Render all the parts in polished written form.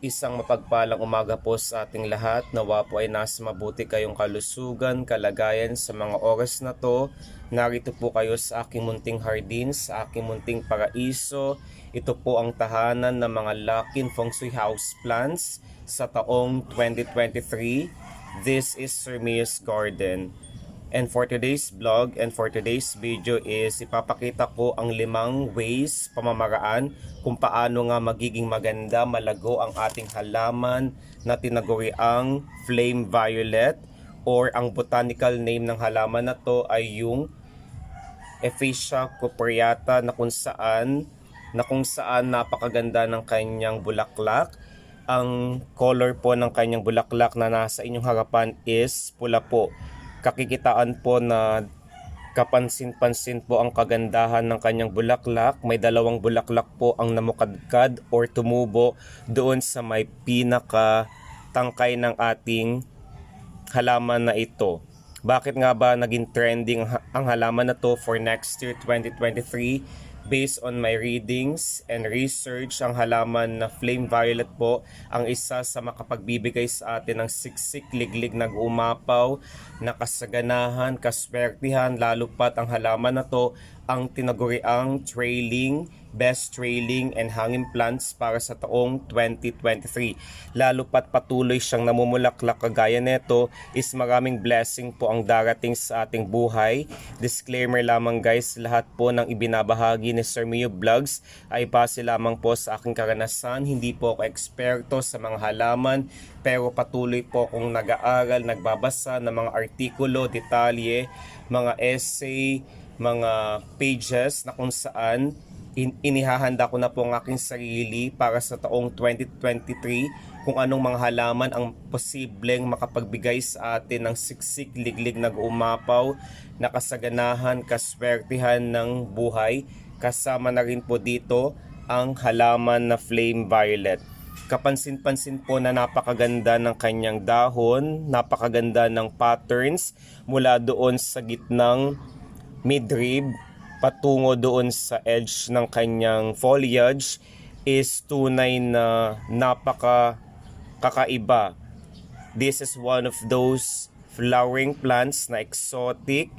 Isang mapagpalang umaga po sa ating lahat. Nawa po ay nasa mabuti kayong kalusugan, kalagayan sa mga oras na to. Narito po kayo sa aking munting hardin, sa aking munting paraiso. Ito po ang tahanan ng mga Lakin Feng Shui House Plants sa taong 2023. This is Sir Mia's Garden. And for today's vlog and for today's video is ipapakita ko ang 5 ways, pamamaraan kung paano nga magiging maganda, malago ang ating halaman na tinaguriang flame violet, or ang botanical name ng halaman na to ay yung Ephesia cupreata, na kung saan napakaganda ng kanyang bulaklak. Ang color po ng kanyang bulaklak na nasa inyong harapan is pula po. Kakikitaan po na kapansin-pansin po ang kagandahan ng kanyang bulaklak. May 2 bulaklak po ang namukadkad or tumubo doon sa may pinaka tangkay ng ating halaman na ito. Bakit nga ba naging trending ang halaman na to for next year 2023? Based on my readings and research, ang halaman na flame violet po ang isa sa makapagbibigay sa atin ng siksik, liglig, nag-umapaw, nakasaganahan, kaswertihan, lalo pat ang halaman na to ang tinaguriang trailing, best trailing and hanging plants para sa taong 2023. Lalo pat patuloy siyang namumulaklak kagaya nito, is maraming blessing po ang darating sa ating buhay. Disclaimer lamang guys, lahat po ng ibinabahagi ni Sir Mio Vlogs ay base lamang po sa aking karanasan. Hindi po ako eksperto sa mga halaman, pero patuloy po akong nag-aaral, nagbabasa ng mga artikulo, detalye, mga essay, mga pages na kung saan inihahanda ko na po ang aking sarili para sa taong 2023 kung anong mga halaman ang posibleng makapagbigay sa atin ng siksik, liglig, nag-umapaw, nakasaganahan, kaswertihan ng buhay. Kasama na rin po dito ang halaman na flame violet. Kapansin-pansin po na napakaganda ng kanyang dahon, napakaganda ng patterns mula doon sa gitnang midrib patungo doon sa edge ng kanyang foliage is tunay na kakaiba. This is one of those flowering plants na exotic,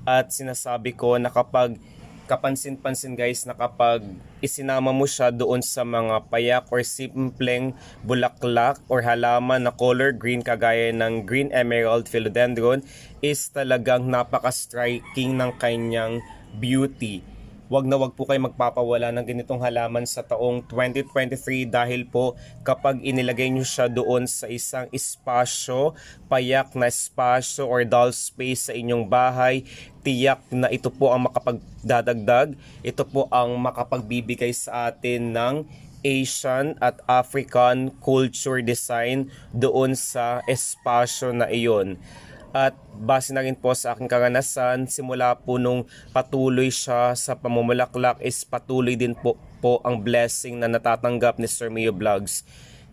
at sinasabi ko na kapag kapansin-pansin guys, na kapag isinama mo siya doon sa mga payak or simpleng bulaklak or halaman na color green kagaya ng green emerald philodendron, is talagang napaka-striking ng kanyang beauty. Wag na wag po kayo magpapawala ng ganitong halaman sa taong 2023 dahil po kapag inilagay nyo siya doon sa isang espasyo, payak na espasyo or dull space sa inyong bahay, tiyak na ito po ang makapagdadagdag, ito po ang makapagbibigay sa atin ng Asian at African culture design doon sa espasyo na iyon. At base na rin po sa aking karanasan, simula po nung patuloy siya sa pamumulaklak is patuloy din po ang blessing na natatanggap ni Sir Mio Vlogs.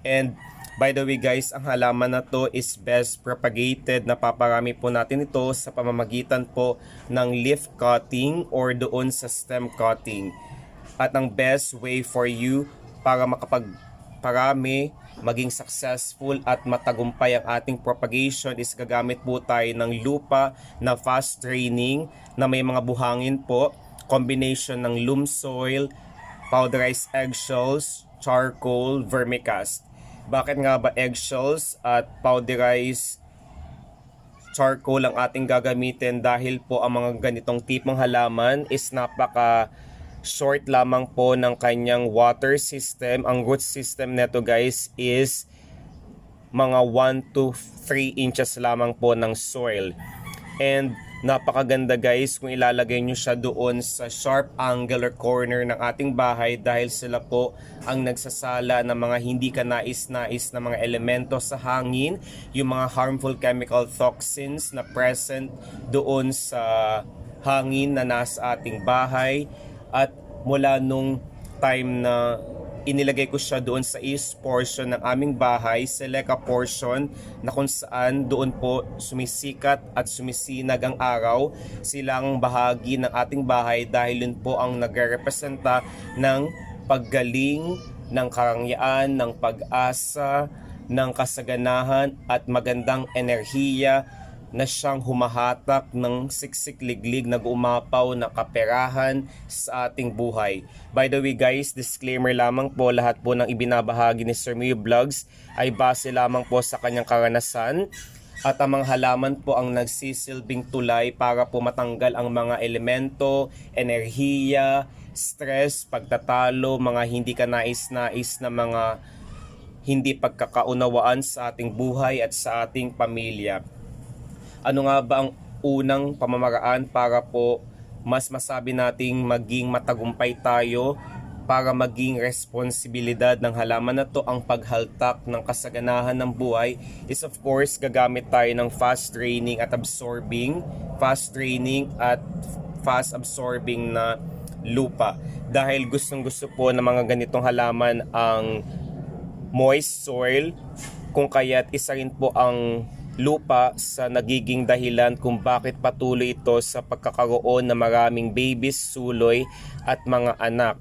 And by the way guys, ang halaman na to is best propagated, napaparami po natin ito sa pamamagitan po ng leaf cutting or doon sa stem cutting. At ang best way for you para makapagparami, maging successful at matagumpay ang ating propagation is gagamit po tayo ng lupa na fast draining na may mga buhangin po, combination ng loam soil, powderized eggshells, charcoal, vermicast. Bakit nga ba eggshells at powderized charcoal ang ating gagamitin? Dahil po ang mga ganitong tipong halaman is napaka short lamang po ng kanyang water system. Ang root system neto guys is mga 1 to 3 inches lamang po ng soil. And napakaganda guys kung ilalagay nyo siya doon sa sharp angular corner ng ating bahay, dahil sila po ang nagsasala ng mga hindi ka nais-nais na mga elemento sa hangin, yung mga harmful chemical toxins na present doon sa hangin na nasa ating bahay. At mula nung time na inilagay ko siya doon sa east portion ng aming bahay, select portion na kung saan doon po sumisikat at sumisinag ang araw, silang bahagi ng ating bahay, dahil yun po ang nagrerepresenta ng paggaling, ng karangyaan, ng pag-asa, ng kasaganahan at magandang enerhiya na siyang humahatak ng siksik-liglig na umapaw na kaperahan sa ating buhay. By the way guys, disclaimer lamang po, lahat po ng ibinabahagi ni Sir Mayo Vlogs ay base lamang po sa kanyang karanasan at ang mga halaman po ang nagsisilbing tulay para po matanggal ang mga elemento, enerhiya, stress, pagtatalo, mga hindi kanais-nais na mga hindi pagkakaunawaan sa ating buhay at sa ating pamilya. Ano nga ba ang unang pamamaraan para po mas masabi nating maging matagumpay tayo, para maging responsibilidad ng halaman na to ang paghaltak ng kasaganahan ng buhay is of course gagamit tayo ng fast training at fast absorbing na lupa. Dahil gustong gusto po ng mga ganitong halaman ang moist soil, kung kaya't isa rin po ang lupa sa nagiging dahilan kung bakit patuloy ito sa pagkakaroon ng maraming babies, suloy at mga anak.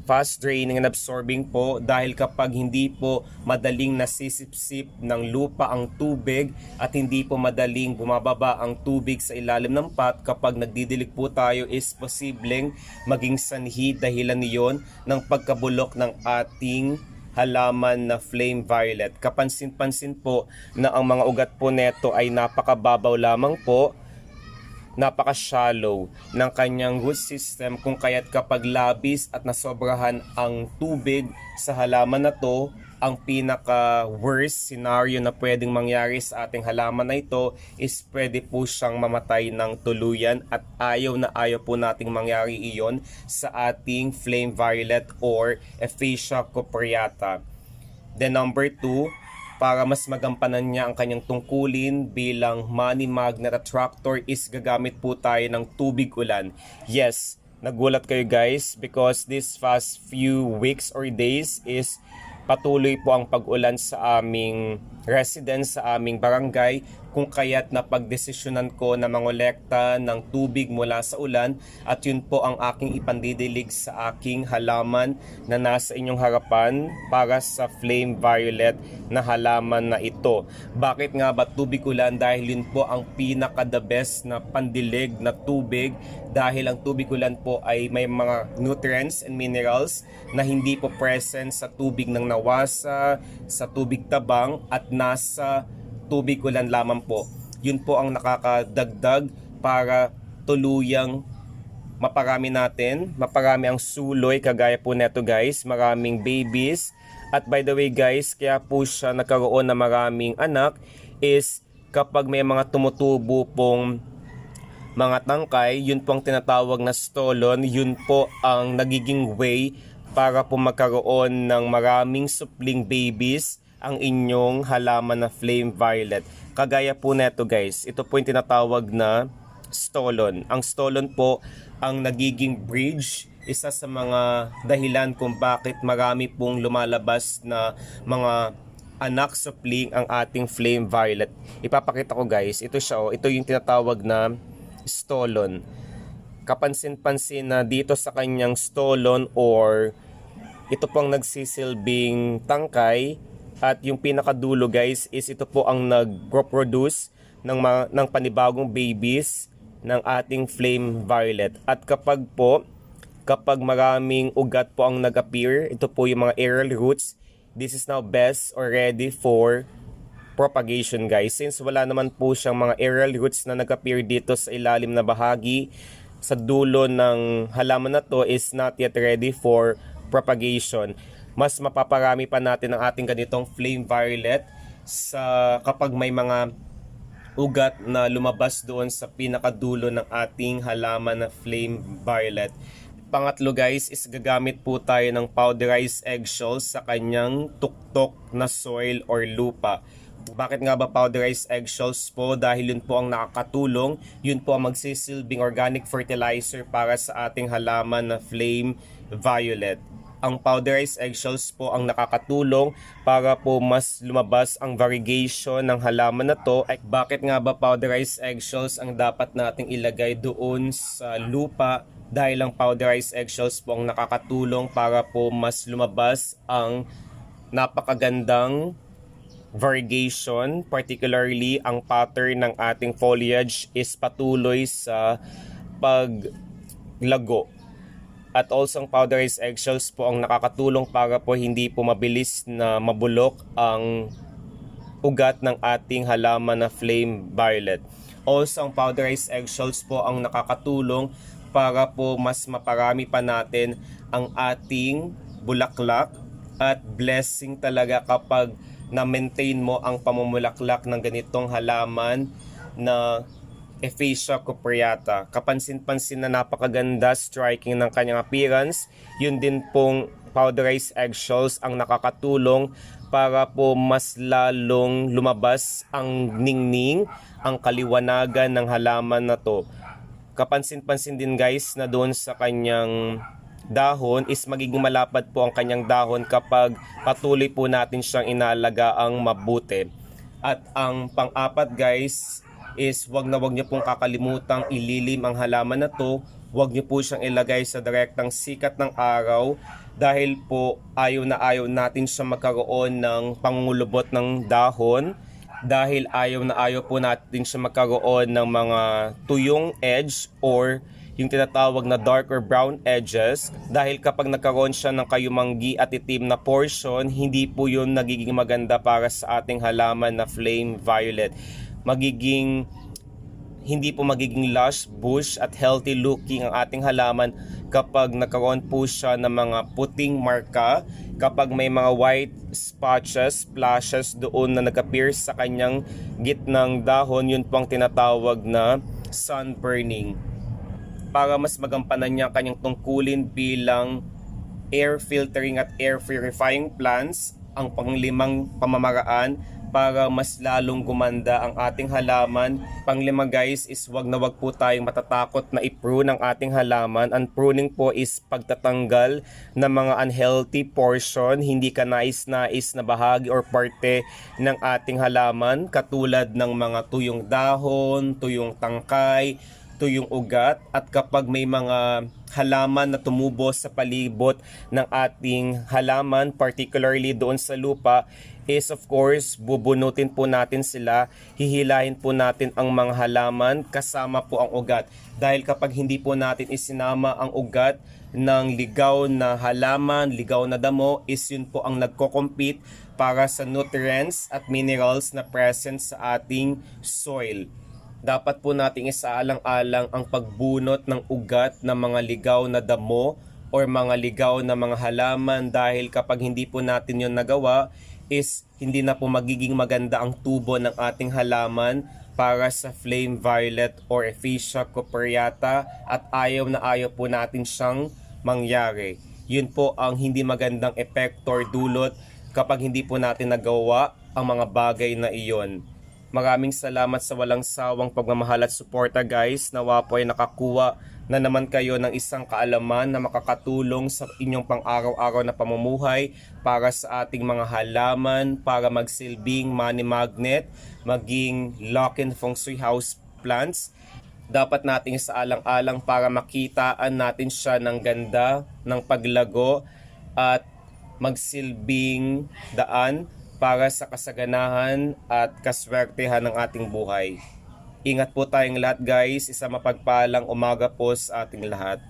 Fast draining and absorbing po dahil kapag hindi po madaling nasisipsip ng lupa ang tubig at hindi po madaling bumababa ang tubig sa ilalim ng pot, kapag nagdidilig po tayo is posibleng maging sanhi dahilan niyon ng pagkabulok ng ating halaman na flame violet. Kapansin-pansin po na ang mga ugat po neto ay napakababaw lamang po, napaka-shallow ng kanyang root system, kung kaya't kapag labis at nasobrahan ang tubig sa halaman na to, ang pinaka-worst scenario na pwedeng mangyari sa ating halaman na ito is pwede po siyang mamatay ng tuluyan, at ayaw na ayaw po nating mangyari iyon sa ating flame violet or Ephasia cupreata. Then number 2, para mas magampanan niya ang kanyang tungkulin bilang money magnet attractor is gagamit po tayo ng tubig ulan. Yes, nagulat kayo guys because this past few weeks or days is patuloy po ang pag-ulan sa aming residence, sa aming barangay, kung kaya't napagdesisyonan ko na mangolekta ng tubig mula sa ulan, at yun po ang aking ipandidilig sa aking halaman na nasa inyong harapan para sa flame violet na halaman na ito. Bakit nga ba tubig ulan? Dahil yun po ang pinaka the best na pandilig na tubig, dahil ang tubig ulan po ay may mga nutrients and minerals na hindi po present sa tubig ng nawasa, sa tubig tabang, at nasa tubig ulan lamang po. Yun po ang nakakadagdag para tuluyang maparami ang suloy kagaya po neto guys, maraming babies. At by the way guys, kaya po siya nagkaroon ng maraming anak is kapag may mga tumutubo pong mga tangkay, yun po ang tinatawag na stolon, yun po ang nagiging way para po magkaroon ng maraming supling babies ang inyong halaman na flame violet. Kagaya po neto guys, ito po yung tinatawag na stolon. Ang stolon po ang nagiging bridge, isa sa mga dahilan kung bakit marami pong lumalabas na mga anak supling ang ating flame violet. Ipapakita ko guys, ito siya, ito yung tinatawag na stolon. Kapansin-pansin na dito sa kanyang stolon or ito pong nagsisilbing tangkay, at yung pinakadulo guys is ito po ang nag-reproduce ng panibagong babies ng ating flame violet. At kapag maraming ugat po ang nag-appear, ito po yung mga aerial roots, this is now best or ready for propagation guys. Since wala naman po siyang mga aerial roots na nag-appear dito sa ilalim na bahagi, sa dulo ng halaman na to is not yet ready for propagation. Mas mapaparami pa natin ang ating ganitong flame violet kapag may mga ugat na lumabas doon sa pinakadulo ng ating halaman na flame violet. Pangatlo guys is gagamit po tayo ng powderized eggshells sa kanyang tuktok na soil or lupa. Bakit nga ba powderized eggshells po? Dahil yun po ang nakakatulong, yun po ang magsisilbing organic fertilizer para sa ating halaman na flame violet. Ang powderized eggshells po ang nakakatulong para po mas lumabas ang variegation ng halaman na to. Ay, bakit nga ba powderized eggshells ang dapat nating ilagay doon sa lupa dahil ang powderized eggshells po ang nakakatulong para po mas lumabas ang napakagandang variegation, particularly ang pattern ng ating foliage is patuloy sa paglago. At also ang powderized eggshells po ang nakakatulong para po hindi po mabilis na mabulok ang ugat ng ating halaman na flame violet. Also ang powderized eggshells po ang nakakatulong para po mas maparami pa natin ang ating bulaklak, at blessing talaga kapag na-maintain mo ang pamumulaklak ng ganitong halaman na Ephesia cupreata. Kapansin-pansin na napakaganda, striking ng kanyang appearance. Yun din pong powderized eggshells ang nakakatulong para po mas lalong lumabas ang ningning, ang kaliwanagan ng halaman na to. Kapansin-pansin din guys na doon sa kanyang dahon is magiging malapad po ang kanyang dahon kapag patuloy po natin siyang inalagaang mabuti. At ang pang-apat guys is wag niyo pong kakalimutang ililim ang halaman na to. Wag niyo po siyang ilagay sa direktang sikat ng araw dahil po ayaw natin siya magkaroon ng pangungulubot ng dahon, dahil ayaw po natin siya magkaroon ng mga tuyong edge or yung tinatawag na dark or brown edges, dahil kapag nagkaroon siya ng kayumanggi at itim na portion, hindi po yun nagiging maganda para sa ating halaman na flame violet. Hindi po magiging lush, bush at healthy looking ang ating halaman kapag nagkaroon po siya ng mga puting marka, kapag may mga white splashes doon na nag-appear sa kanyang gitnang dahon, yun po ang tinatawag na sunburning. Para mas magampanan niya kanyang tungkulin bilang air filtering at air purifying plants, ang panglimang pamamaraan para mas lalong gumanda ang ating halaman. Panglima guys is wag po tayong matatakot na i-prune ang ating halaman. Ang pruning po is pagtatanggal ng mga unhealthy portion, hindi ka nais-nais na bahagi or parte ng ating halaman, katulad ng mga tuyong dahon, tuyong tangkay, tuyong ugat. At kapag may mga halaman na tumubo sa palibot ng ating halaman, particularly doon sa lupa, is of course bubunutin po natin sila, hihilahin po natin ang mga halaman kasama po ang ugat, dahil kapag hindi po natin isinama ang ugat ng ligaw na halaman, ligaw na damo, is yun po ang nagko-compete para sa nutrients at minerals na present sa ating soil. Dapat po nating isaalang-alang ang pagbunot ng ugat ng mga ligaw na damo or mga ligaw na mga halaman, dahil kapag hindi po natin yon nagawa is hindi na po magiging maganda ang tubo ng ating halaman para sa flame violet or Ephesia cupreata, at ayaw po natin siyang mangyari. Yun po ang hindi magandang epekto or dulot kapag hindi po natin nagawa ang mga bagay na iyon. Maraming salamat sa walang sawang pagmamahal at suporta guys. Nawa po ay nakakuha na naman kayo ng isang kaalaman na makakatulong sa inyong pang-araw-araw na pamumuhay para sa ating mga halaman, para magsilbing money magnet, maging lock-in feng shui house plants. Dapat nating isaalang-alang para makitaan natin siya ng ganda, ng paglago, at magsilbing daan para sa kasaganahan at kaswertehan ng ating buhay. Ingat po tayong lahat guys, isang mapagpalang umaga po sa ating lahat.